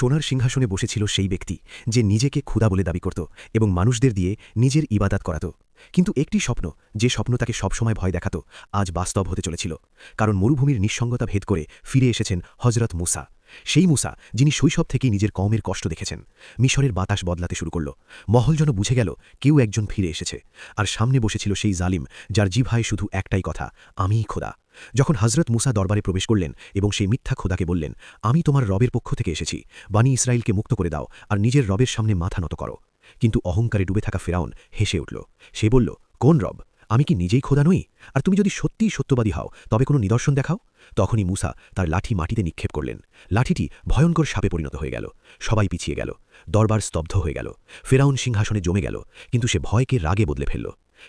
সোনার সিংহাসনে বসেছিল সেই ব্যক্তি যে নিজেকে ক্ষুধা বলে দাবি করত এবং মানুষদের দিয়ে নিজের ইবাদাত করাত। কিন্তু একটি স্বপ্ন, যে স্বপ্ন তাকে সবসময় ভয় দেখাত, আজ বাস্তব হতে চলেছিল। কারণ মরুভূমির নিঃসঙ্গতা ভেদ করে ফিরে এসেছেন হজরত মুসা, সেই মুসা যিনি শৈশব থেকেই নিজের কওমের কষ্ট দেখেছেন। মিশরের বাতাস বদলাতে শুরু করল। মহল যেন বুঝে গেল কেউ একজন ফিরে এসেছে। আর সামনে বসেছিল সেই জালিম যার জিহ্বায় শুধু একটাই কথা, আমিই খোদা। যখন হজরত মুসা দরবারে প্রবেশ করলেন এবং সেই মিথ্যা খোদাকে বললেন, আমি তোমার রবের পক্ষ থেকে এসেছি, বানি ইসরায়েলকে মুক্ত করে দাও আর নিজের রবের সামনে মাথা নত করো। কিন্তু অহংকারে ডুবে থাকা ফেরাউন হেসে উঠল। সে বলল, কোন রব? আমি কি নিজেই খোদা নই? আর তুমি যদি সত্যিই সত্যবাদী হও তবে কোনো নিদর্শন দেখাও। তখনই মুসা তার লাঠি মাটিতে নিক্ষেপ করলেন। লাঠিটি ভয়ঙ্কর সাপে পরিণত হয়ে গেল। সবাই পিছিয়ে গেল। দরবার স্তব্ধ হয়ে গেল। ফেরাউন সিংহাসনে জমে গেল, কিন্তু সে ভয়কে রাগে বদলে ফেলল।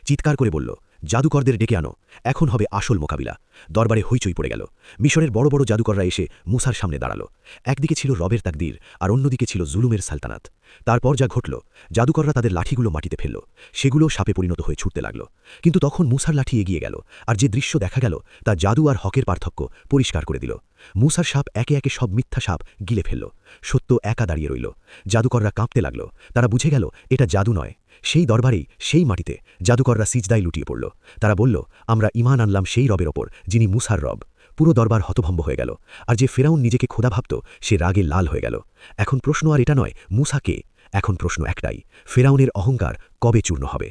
চিৎকার করে বলল, জাদুকরদের ডেকে আনো, এখন হবে আসল মোকাবিলা। দরবারে হইচই পড়ে গেল। মিশরের বড় বড় জাদুকররা এসে মুসার সামনে দাঁড়াল। একদিকে ছিল রবের তাকদীর আর অন্যদিকে ছিল জুলুমের সালতানাত। তারপর যা ঘটল, জাদুকররা তাদের লাঠিগুলো মাটিতে ফেলল। সেগুলো সাপে পরিণত হয়ে ছুটতে লাগল। কিন্তু তখন মুসার লাঠি এগিয়ে গেল, আর যে দৃশ্য দেখা গেল তা জাদু আর হকের পার্থক্য পরিষ্কার করে দিল। মুসার সাপ একে একে সব মিথ্যা সাপ গিলে ফেলল। সত্য একা দাঁড়িয়ে রইল। জাদুকররা কাঁপতে লাগল। তারা বুঝে গেল এটা জাদু নয়। সেই দরবারেই, সেই মাটিতে জাদুকররা সিজদায় লুটিয়ে পড়ল। তারা বলল, আমরা ঈমান আনলাম সেই রবের ওপর যিনি মুসার রব। পুরো দরবার হতভম্ব হয়ে গেল। আর যে ফেরাউন নিজেকে খোদা ভাবত, সে রাগে লাল হয়ে গেল। এখন প্রশ্ন আর এটা নয় মুসা কে, এখন প্রশ্ন একটাই, ফেরাউনের অহংকার কবে চূর্ণ হবে।